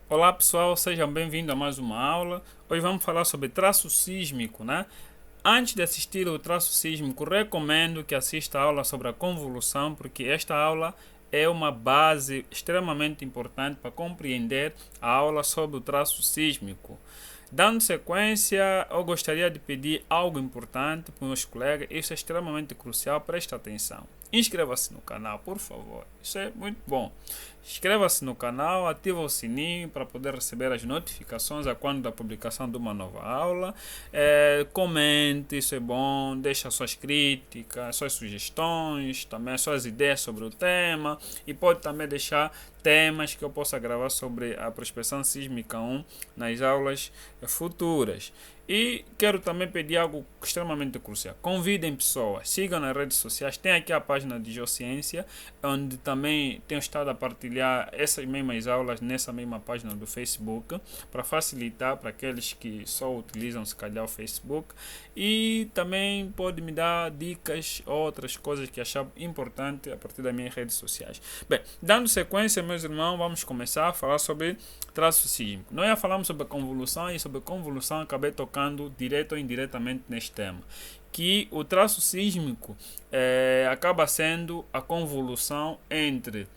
Olá pessoal, sejam bem-vindos a mais uma aula. Hoje vamos falar sobre traço sísmico, né? Antes de assistir o traço sísmico, recomendo que assista a aula sobre a convolução, porque esta aula é uma base extremamente importante para compreender a aula sobre o traço sísmico. Dando sequência, eu gostaria de pedir algo importante para os meus colegas, isso é extremamente crucial, preste atenção. Inscreva-se no canal, por favor, isso é muito bom. Inscreva-se no canal, ative o sininho para poder receber as notificações a quando da publicação de uma nova aula. Comente, isso é bom, deixa suas críticas, suas sugestões, também suas ideias sobre o tema e pode também deixar temas que eu possa gravar sobre a prospecção sísmica 1 nas aulas futuras. E quero também pedir algo extremamente crucial. Convidem pessoas, sigam nas redes sociais. Tem aqui a página de Geociência, onde também tenho estado a partilhar essas mesmas aulas nessa mesma página do Facebook, para facilitar para aqueles que só utilizam se calhar o Facebook. E também pode me dar dicas, outras coisas que achar importante a partir das minhas redes sociais. Bem, dando sequência, meus irmãos, vamos começar a falar sobre traço sísmico. Nós já falamos sobre a convolução e sobre a convolução acabei tocando direto ou indiretamente neste tema. Que o traço sísmico acaba sendo a convolução entre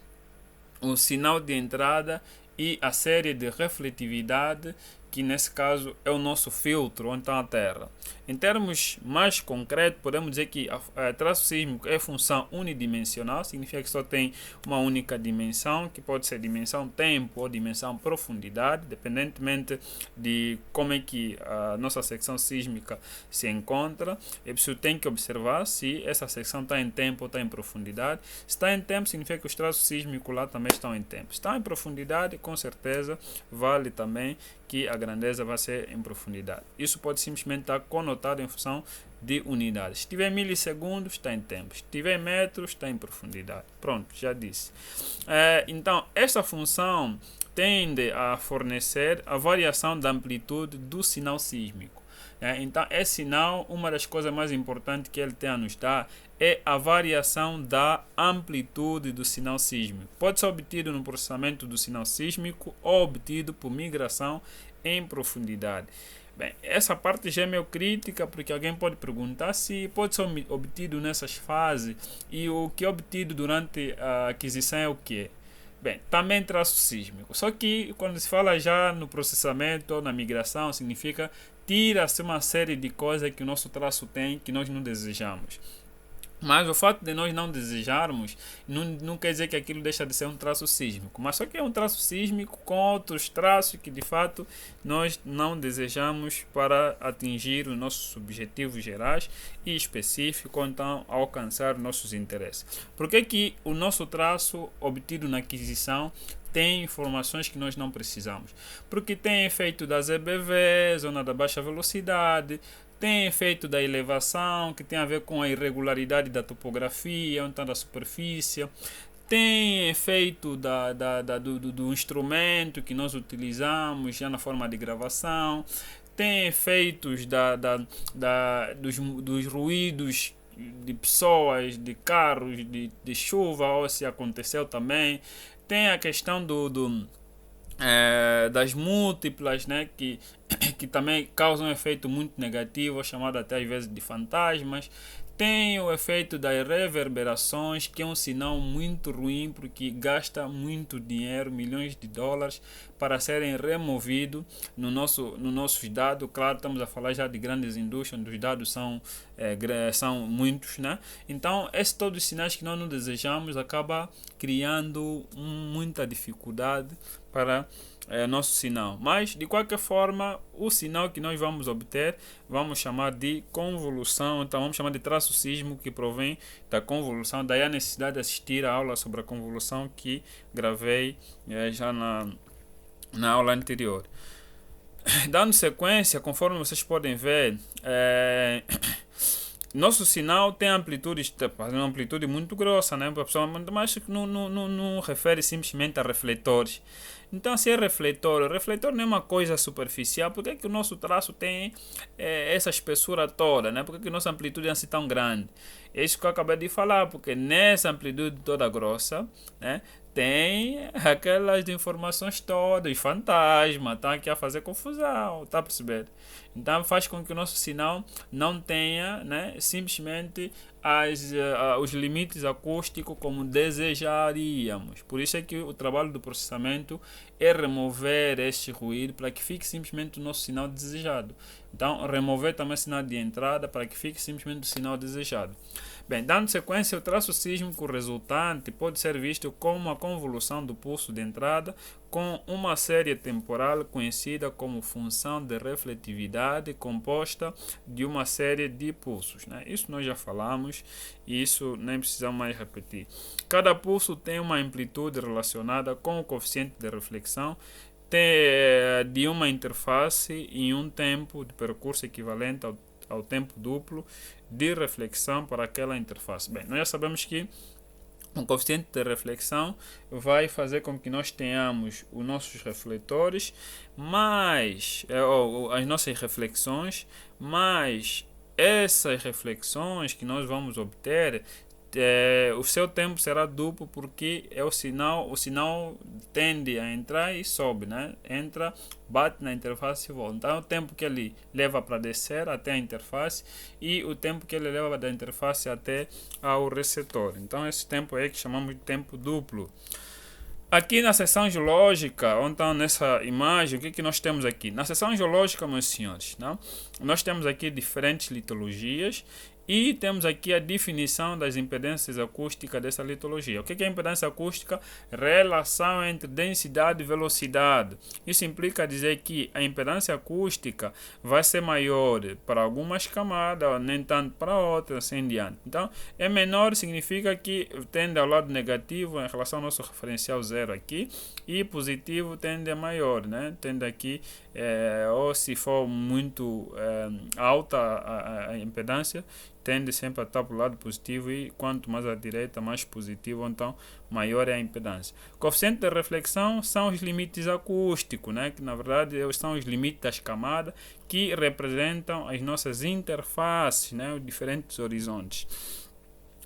o sinal de entrada e a série de refletividade, que nesse caso é o nosso filtro, onde está a Terra. Em termos mais concretos, podemos dizer que a traço sísmico é função unidimensional, significa que só tem uma única dimensão, que pode ser dimensão tempo ou dimensão profundidade, dependentemente de como é que a nossa secção sísmica se encontra. É preciso tem que observar se essa secção está em tempo ou está em profundidade. Se está em tempo, significa que os traços sísmicos lá também estão em tempo. Se está em profundidade, com certeza vale também que a grandeza vai ser em profundidade. Isso pode simplesmente estar conotado em função de unidades. Se tiver milissegundos, está em tempo. Se tiver metros, está em profundidade. Pronto, já disse. Então, esta função tende a fornecer a variação da amplitude do sinal sísmico. Então, esse sinal, uma das coisas mais importantes que ele tem a nos dar é a variação da amplitude do sinal sísmico. Pode ser obtido no processamento do sinal sísmico ou obtido por migração em profundidade. Bem, essa parte já é meio crítica, porque alguém pode perguntar se pode ser obtido nessas fases e o que é obtido durante a aquisição é o que? Bem, também traço sísmico. Só que quando se fala já no processamento ou na migração, significa tira-se uma série de coisas que o nosso traço tem que nós não desejamos. Mas o fato de nós não desejarmos não quer dizer que aquilo deixa de ser um traço sísmico. Mas só que é um traço sísmico com outros traços que de fato nós não desejamos para atingir os nossos objetivos gerais e específicos, ou então alcançar nossos interesses. Por que o nosso traço obtido na aquisição tem informações que nós não precisamos? Porque tem efeito da ZBV, zona da baixa velocidade, tem efeito da elevação, que tem a ver com a irregularidade da topografia, então da superfície. Tem efeito do instrumento que nós utilizamos já na forma de gravação. Tem efeitos dos ruídos de pessoas, de carros, de chuva, ou se aconteceu também. Tem a questão das múltiplas, né, que também causam um efeito muito negativo, chamado até às vezes de fantasmas. Tem o efeito das reverberações, que é um sinal muito ruim, porque gasta muito dinheiro, milhões de dólares, para serem removidos no nossos dados. Claro, estamos a falar já de grandes indústrias, onde os dados são muitos, né? Então, esses todos os sinais que nós não desejamos acaba criando muita dificuldade para nosso sinal. Mas, de qualquer forma, o sinal que nós vamos obter, vamos chamar de convolução. Então, vamos chamar de traço sísmico, que provém da convolução. Daí a necessidade de assistir a aula sobre a convolução que gravei já na aula anterior. Dando sequência, conforme vocês podem ver, nosso sinal tem uma amplitude muito grossa, né? Mas não refere simplesmente a refletores. Então, se é refletor, o refletor não é uma coisa superficial. Por que o nosso traço tem essa espessura toda, né? Por que a nossa amplitude é assim tão grande? É isso que eu acabei de falar, porque nessa amplitude toda grossa, né, tem aquelas informações todas, fantasma, está aqui a fazer confusão, está a perceber? Então faz com que o nosso sinal não tenha, né, simplesmente os limites acústicos como desejaríamos. Por isso é que o trabalho do processamento é remover este ruído para que fique simplesmente o nosso sinal desejado. Então, remover também o sinal de entrada para que fique simplesmente o sinal desejado. Bem, dando sequência, o traço sísmico resultante pode ser visto como uma convolução do pulso de entrada com uma série temporal conhecida como função de refletividade composta de uma série de pulsos, né? Isso nós já falamos e isso nem precisamos mais repetir. Cada pulso tem uma amplitude relacionada com o coeficiente de reflexão de uma interface em um tempo de percurso equivalente ao tempo duplo de reflexão para aquela interface. Bem, nós já sabemos que o coeficiente de reflexão vai fazer com que nós tenhamos os nossos refletores, mais as nossas reflexões, mais essas reflexões que nós vamos obter, o seu tempo será duplo porque o sinal tende a entrar e sobe, né? Entra, bate na interface e volta. Então, o tempo que ele leva para descer até a interface e o tempo que ele leva da interface até ao receptor. Então, esse tempo é que chamamos de tempo duplo. Aqui na seção geológica, então nessa imagem, o que nós temos aqui? Na seção geológica, meus senhores, não? Nós temos aqui diferentes litologias e temos aqui a definição das impedâncias acústicas dessa litologia. O que é impedância acústica? Relação entre densidade e velocidade. Isso implica dizer que a impedância acústica vai ser maior para algumas camadas, nem tanto para outras, assim em diante. Então, é menor significa que tende ao lado negativo em relação ao nosso referencial zero aqui, e positivo tende a maior, né? Tende aqui, ou se for muito alta a impedância, tende sempre a estar para o lado positivo e quanto mais à direita, mais positivo, então maior é a impedância. Coeficiente de reflexão são os limites acústicos, né? Que na verdade são os limites das camadas que representam as nossas interfaces, né? Os diferentes horizontes.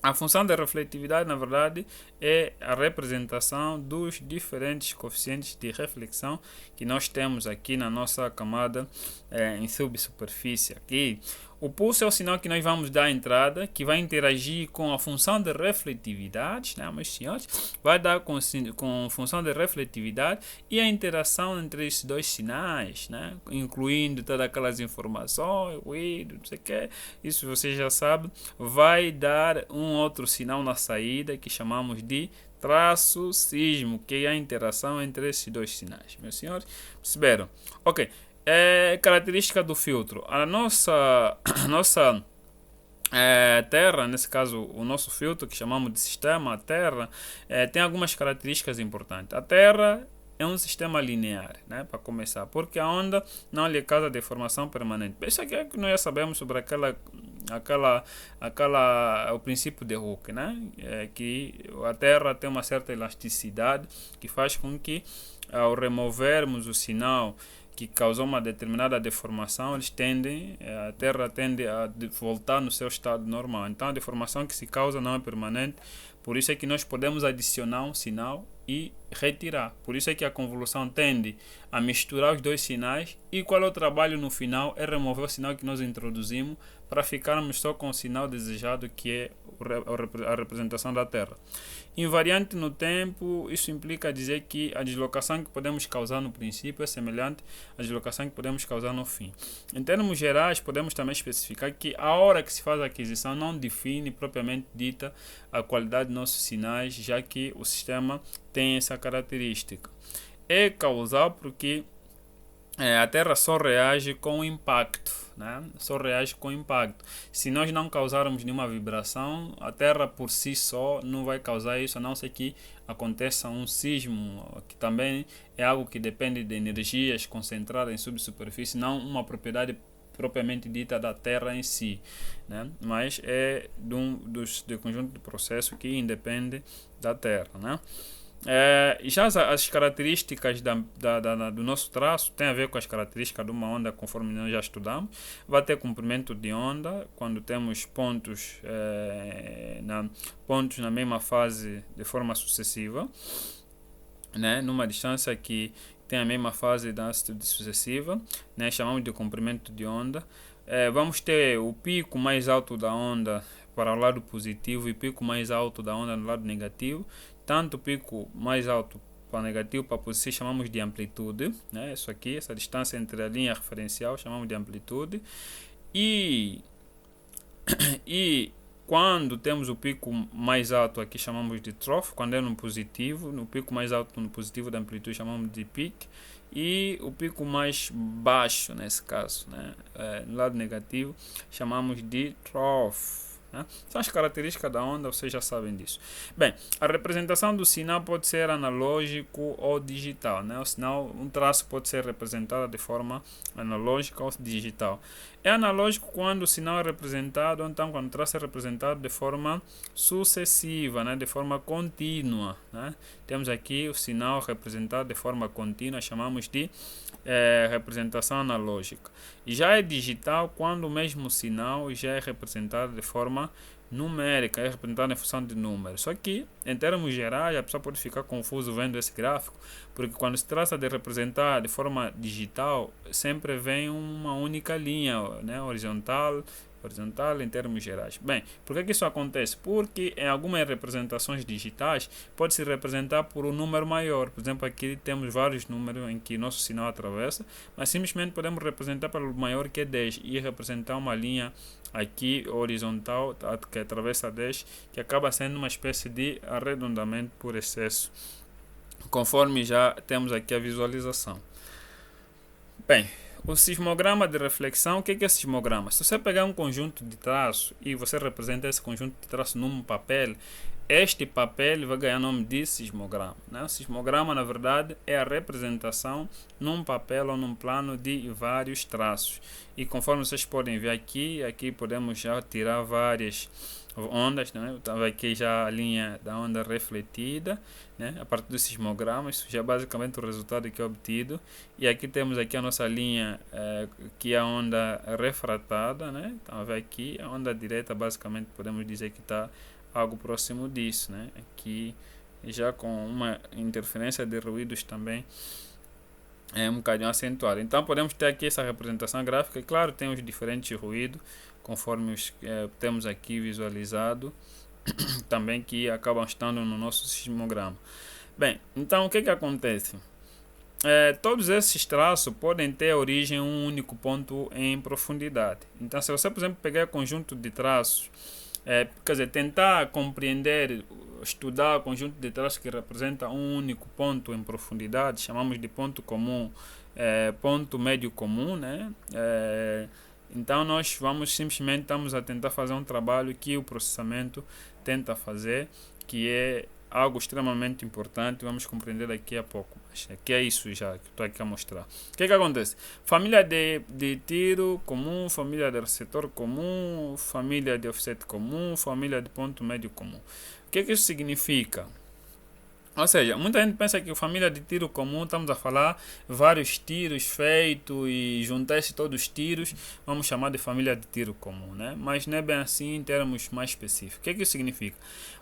A função da refletividade, na verdade, é a representação dos diferentes coeficientes de reflexão que nós temos aqui na nossa camada em subsuperfície. Aqui, o pulso é o sinal que nós vamos dar à entrada, que vai interagir com a função de refletividade, né, meus senhores? Vai dar com função de refletividade e a interação entre esses dois sinais, né, incluindo todas aquelas informações, ruído, não sei o que, isso você já sabe, vai dar um outro sinal na saída que chamamos de traço sísmico, que é a interação entre esses dois sinais. Meus senhores, perceberam? Ok. Característica do filtro. A nossa Terra, nesse caso o nosso filtro que chamamos de sistema, a Terra, tem algumas características importantes. A Terra é um sistema linear, né, para começar, porque a onda não lhe causa deformação permanente. Isso aqui é que nós já sabemos sobre o princípio de Hooke, né, que a Terra tem uma certa elasticidade que faz com que, ao removermos o sinal que causou uma determinada deformação, a Terra tende a voltar no seu estado normal. Então a deformação que se causa não é permanente, por isso é que nós podemos adicionar um sinal e retirar. Por isso é que a convolução tende a misturar os dois sinais e qual é o trabalho no final? É remover o sinal que nós introduzimos para ficarmos só com o sinal desejado, que é a representação da Terra. Invariante no tempo, isso implica dizer que a deslocação que podemos causar no princípio é semelhante à deslocação que podemos causar no fim. Em termos gerais, podemos também especificar que a hora que se faz a aquisição não define propriamente dita a qualidade dos nossos sinais, já que o sistema tem essa característica. É causal porque a Terra só reage com o impacto, né? Só reage com o impacto. Se nós não causarmos nenhuma vibração, a Terra por si só não vai causar isso, a não ser que aconteça um sismo, que também é algo que depende de energias concentradas em subsuperfície, não uma propriedade propriamente dita da Terra em si, né? Mas é do conjunto de processos que independe da Terra, né? Já as características do nosso traço tem a ver com as características de uma onda, conforme nós já estudamos. Vai ter comprimento de onda quando temos pontos na mesma fase de forma sucessiva. né, numa distância que tem a mesma fase da sucessiva, né, chamamos de comprimento de onda. Vamos ter o pico mais alto da onda para o lado positivo e o pico mais alto da onda no lado negativo. Tanto o pico mais alto para negativo para positivo chamamos de amplitude, né, isso aqui, essa distância entre a linha referencial chamamos de amplitude. E quando temos o pico mais alto aqui chamamos de trough, quando é no positivo, no pico mais alto no positivo da amplitude chamamos de peak, e o pico mais baixo nesse caso, né, no lado negativo chamamos de trough. Né? São as características da onda, vocês já sabem disso. Bem, a representação do sinal pode ser analógico ou digital. Né? O sinal, um traço pode ser representado de forma analógica ou digital. É analógico quando o sinal é representado, ou então quando o traço é representado de forma sucessiva, né? De forma contínua. Né? Temos aqui o sinal representado de forma contínua, chamamos de representação analógica. E já é digital quando o mesmo sinal já é representado de forma numérica, é representado em função de números. Só que, em termos gerais, a pessoa pode ficar confuso vendo esse gráfico, porque quando se trata de representar de forma digital, sempre vem uma única linha, né, horizontal em termos gerais. Bem, por que isso acontece? Porque em algumas representações digitais pode se representar por um número maior. Por exemplo, aqui temos vários números em que nosso sinal atravessa, mas simplesmente podemos representar pelo maior que é 10 e representar uma linha aqui horizontal que atravessa 10, que acaba sendo uma espécie de arredondamento por excesso, conforme já temos aqui a visualização. Bem, o sismograma de reflexão, o que é sismograma? Se você pegar um conjunto de traços e você representa esse conjunto de traços num papel, este papel vai ganhar o nome de sismograma. Né? O sismograma, na verdade, é a representação num papel ou num plano de vários traços. E conforme vocês podem ver aqui podemos já tirar várias ondas, né? Então aqui já a linha da onda refletida, né? A partir do sismograma, isso já é basicamente o resultado que é obtido. E aqui temos aqui a nossa linha que é a onda refratada, né? Então aqui a onda direta, basicamente podemos dizer que está algo próximo disso, né? Aqui já com uma interferência de ruídos também um bocadinho acentuada. Então podemos ter aqui essa representação gráfica, e claro, tem os diferentes ruídos conforme os temos aqui visualizado também, que acabam estando no nosso sismograma. Bem, então o que acontece? Todos esses traços podem ter origem em um único ponto em profundidade. Então, se você, por exemplo, pegar conjunto de traços, quer dizer, tentar compreender, estudar o conjunto de traços que representa um único ponto em profundidade, chamamos de ponto comum, ponto médio comum, né? Então nós estamos a tentar fazer um trabalho que o processamento tenta fazer, que é algo extremamente importante, vamos compreender daqui a pouco. Mas aqui é isso já que estou aqui a mostrar. O que acontece? Família de tiro comum, família de receptor comum, família de offset comum, família de ponto médio comum. O que isso significa? Ou seja, muita gente pensa que a família de tiro comum, estamos a falar vários tiros feitos e juntar-se todos os tiros, vamos chamar de família de tiro comum, né? Mas não é bem assim em termos mais específicos. O que isso significa?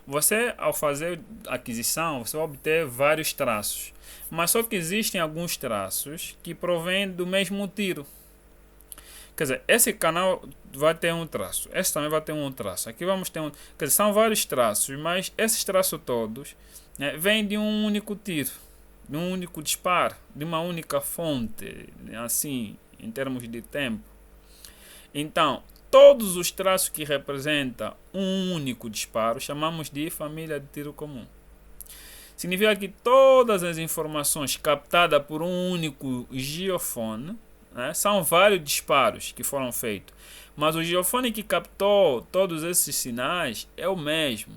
Você, ao fazer aquisição, você vai obter vários traços, mas só que existem alguns traços que provêm do mesmo tiro. Quer dizer, esse canal vai ter um traço, esse também vai ter um traço. Aqui vamos ter quer dizer, são vários traços, mas esses traços todos vem de um único tiro, de um único disparo, de uma única fonte, assim, em termos de tempo. Então, todos os traços que representam um único disparo chamamos de família de tiro comum. Significa que todas as informações captadas por um único geofone, né, são vários disparos que foram feitos, mas o geofone que captou todos esses sinais é o mesmo.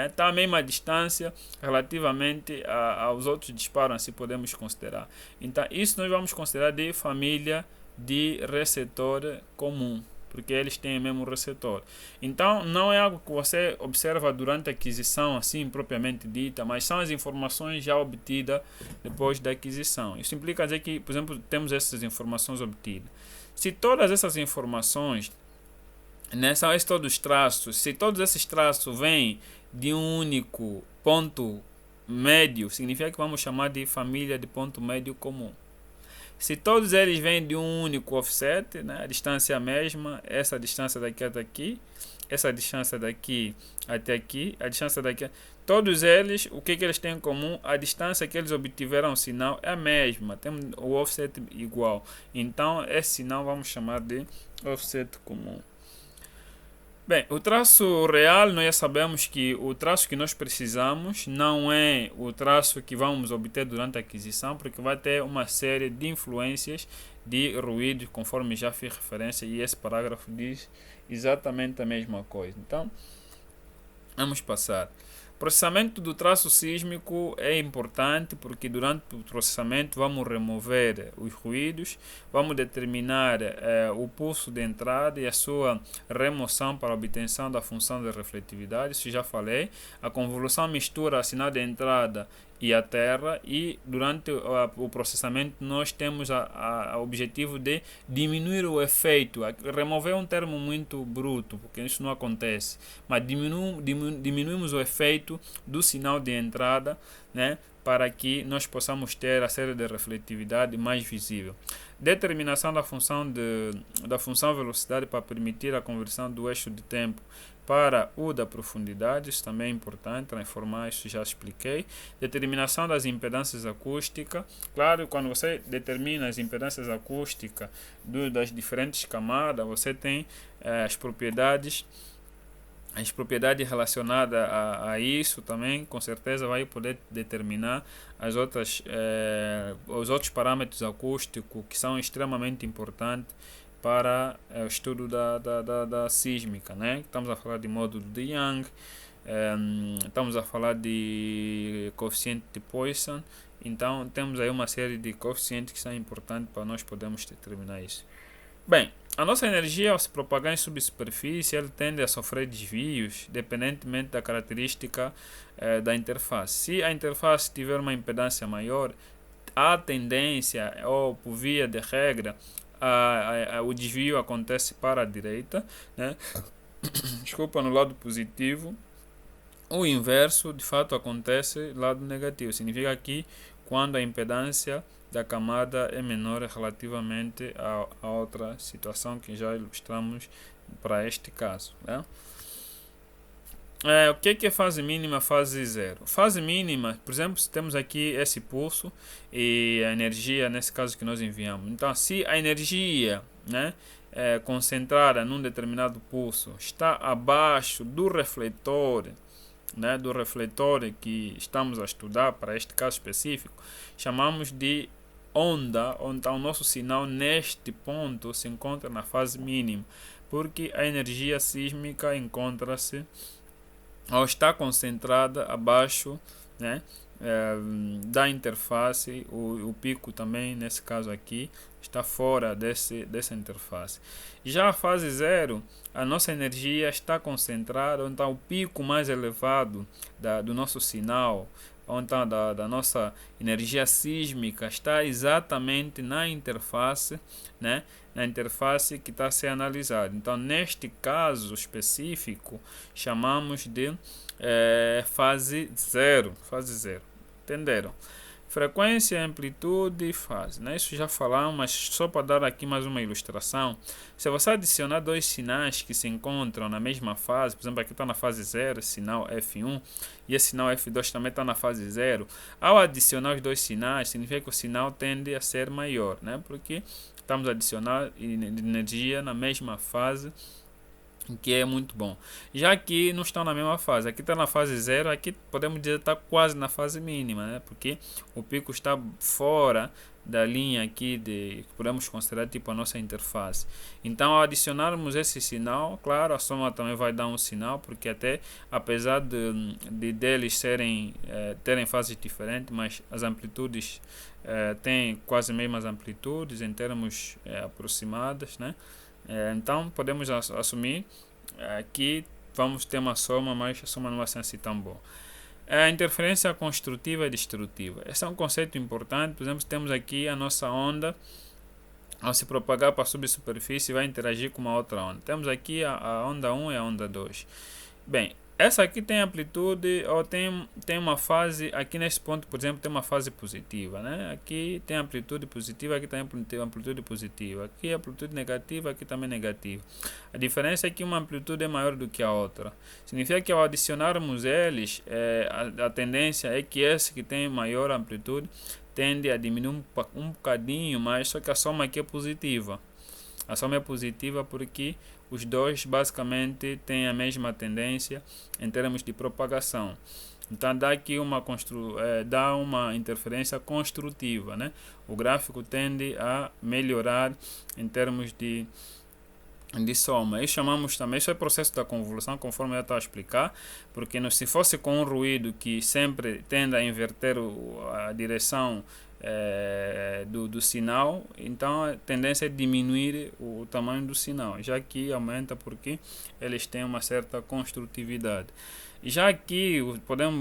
Está à mesma distância relativamente aos outros disparos, assim podemos considerar. Então, isso nós vamos considerar de família de receptor comum, porque eles têm o mesmo receptor. Então, não é algo que você observa durante a aquisição, assim propriamente dita, mas são as informações já obtidas depois da aquisição. Isso implica dizer que, por exemplo, temos essas informações obtidas. Se todas essas informações, são todos os traços, se todos esses traços vêm de um único ponto médio, significa que vamos chamar de família de ponto médio comum. Se todos eles vêm de um único offset, né, a distância é a mesma, essa distância daqui até aqui, essa distância daqui até aqui, a distância daqui, todos eles, o que eles têm em comum? A distância que eles obtiveram o sinal é a mesma, tem o offset igual. Então, esse sinal vamos chamar de offset comum. Bem, o traço real, nós já sabemos que o traço que nós precisamos não é o traço que vamos obter durante a aquisição, porque vai ter uma série de influências de ruído, conforme já fiz referência, e esse parágrafo diz exatamente a mesma coisa. Então, vamos passar. O processamento do traço sísmico é importante porque durante o processamento vamos remover os ruídos, vamos determinar o pulso de entrada e a sua remoção para a obtenção da função de refletividade. Isso já falei. A convolução mistura o sinal de entrada e a terra, e durante o processamento nós temos o objetivo de diminuir o efeito, remover um termo muito bruto, porque isso não acontece, mas diminuímos o efeito do sinal de entrada, né, para que nós possamos ter a série de refletividade mais visível. Determinação da função velocidade para permitir a conversão do eixo de tempo para o da profundidade, isso também é importante para informar, isso já expliquei. Determinação das impedâncias acústicas, claro, quando você determina as impedâncias acústicas das diferentes camadas, você tem as propriedades relacionadas a isso também, com certeza vai poder determinar os outros parâmetros acústicos que são extremamente importantes para o estudo da sísmica, né? Estamos a falar de módulo de Young, estamos a falar de coeficiente de Poisson, então temos aí uma série de coeficientes que são importantes para nós podermos determinar isso. Bem, a nossa energia, ao se propagar em subsuperfície, ela tende a sofrer desvios, dependentemente da característica da interface. Se a interface tiver uma impedância maior, a tendência, ou por via de regra, o desvio acontece para a direita, né? Desculpa, no lado positivo. O inverso, de fato, acontece no lado negativo. Significa que quando a impedância da camada é menor relativamente a outra situação que já ilustramos para este caso, né? O que é fase mínima, fase zero? Fase mínima, por exemplo, se temos aqui esse pulso e a energia, nesse caso que nós enviamos. Então, se a energia, né, concentrada num determinado pulso está abaixo do refletor, né, do refletor que estamos a estudar para este caso específico, chamamos de onda, onde o nosso sinal neste ponto se encontra na fase mínima, porque a energia sísmica encontra-se ou está concentrada abaixo, né, da interface. O pico também, nesse caso aqui, está fora dessa interface. Já a fase zero, a nossa energia está concentrada, então o pico mais elevado do nosso sinal, então da nossa energia sísmica, está exatamente na interface, né? Na interface que está a ser analisada. Então, neste caso específico, chamamos de fase zero. Fase zero. Entenderam? Frequência, amplitude e fase, né? Isso já falamos, mas só para dar aqui mais uma ilustração. Se você adicionar dois sinais que se encontram na mesma fase, por exemplo, aqui está na fase 0, sinal F1, e esse sinal F2 também está na fase 0, ao adicionar os dois sinais, significa que o sinal tende a ser maior, né? Porque estamos a adicionar energia na mesma fase, que é muito bom. Já aqui não estão na mesma fase, aqui está na fase 0, aqui podemos dizer que está quase na fase mínima, né? Porque o pico está fora da linha aqui que podemos considerar tipo a nossa interface. Então, ao adicionarmos esse sinal, claro, a soma também vai dar um sinal, porque até apesar de deles terem fases diferentes, mas as amplitudes têm quase as mesmas amplitudes em termos aproximados, né? Então podemos assumir que vamos ter uma soma, mas a soma não vai ser assim tão boa. A interferência construtiva e destrutiva. Esse é um conceito importante. Por exemplo, temos aqui a nossa onda, ao se propagar para a subsuperfície, vai interagir com uma outra onda. Temos aqui a onda 1 e a onda 2. Bem, Essa aqui tem amplitude ou tem uma fase, aqui nesse ponto, por exemplo, tem uma fase positiva, né? Aqui tem amplitude positiva, aqui tem amplitude positiva, aqui amplitude negativa, aqui também negativa. A diferença é que uma amplitude é maior do que a outra. Significa que ao adicionarmos eles, a tendência é que esse que tem maior amplitude tende a diminuir um bocadinho mais, só que a soma aqui é positiva. A soma é positiva porque os dois basicamente têm a mesma tendência em termos de propagação. Então dá aqui dá uma interferência construtiva, né? O gráfico tende a melhorar em termos de soma. Isso chamamos também, isso é processo da convolução, conforme eu estou a explicar, porque se fosse com um ruído que sempre tende a inverter a direção do sinal, então a tendência é diminuir o tamanho do sinal, já que aumenta porque eles têm uma certa construtividade. Já aqui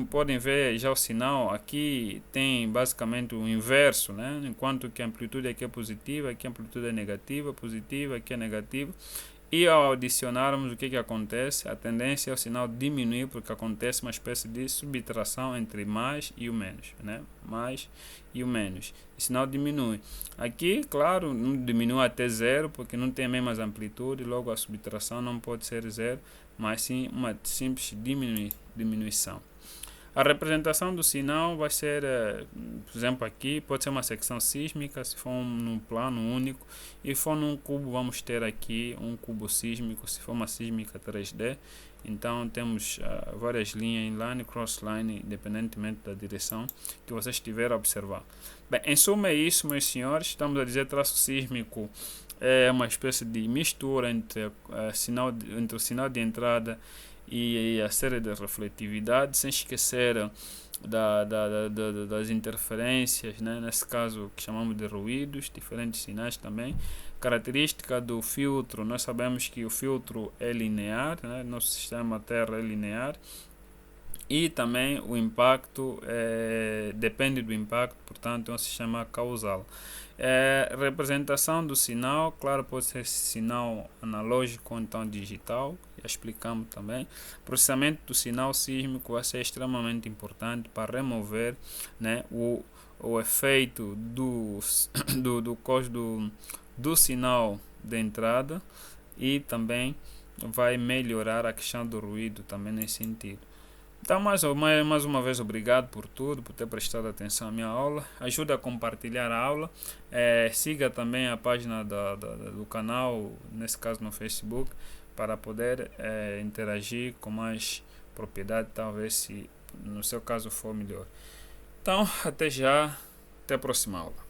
podem ver já o sinal, aqui tem basicamente o inverso, né? Enquanto que a amplitude aqui é positiva, aqui a amplitude é negativa, positiva, aqui é negativa. E ao adicionarmos, o que acontece? A tendência é o sinal diminuir, porque acontece uma espécie de subtração entre mais e o menos, né? Mais e o menos. O sinal diminui. Aqui, claro, não diminui até zero, porque não tem a mesma amplitude, logo a subtração não pode ser zero, mas sim uma simples diminuição. A representação do sinal vai ser, por exemplo, aqui pode ser uma secção sísmica, se for num plano único, e for num cubo, vamos ter aqui um cubo sísmico, se for uma sísmica 3D. Então temos várias linhas, inline, crossline, independentemente da direção que você estiver a observar. Bem, em suma é isso, meus senhores. Estamos a dizer traço sísmico é uma espécie de mistura entre o sinal de entrada e a série de refletividade, sem esquecer das interferências, né? Nesse caso que chamamos de ruídos, diferentes sinais também. Característica do filtro, nós sabemos que o filtro é linear, né? Nosso sistema Terra é linear. E também o impacto depende do impacto, portanto é um sistema causal. Representação do sinal, claro, pode ser sinal analógico ou então digital, já explicamos também. Processamento do sinal sísmico vai ser extremamente importante para remover, né, o efeito do sinal de entrada, e também vai melhorar a questão do ruído também nesse sentido. Então, mais uma vez, obrigado por tudo, por ter prestado atenção à minha aula. Ajuda a compartilhar a aula. Siga também a página do canal, nesse caso no Facebook, para poder interagir com mais propriedade, talvez se no seu caso for melhor. Então, até já, até a próxima aula.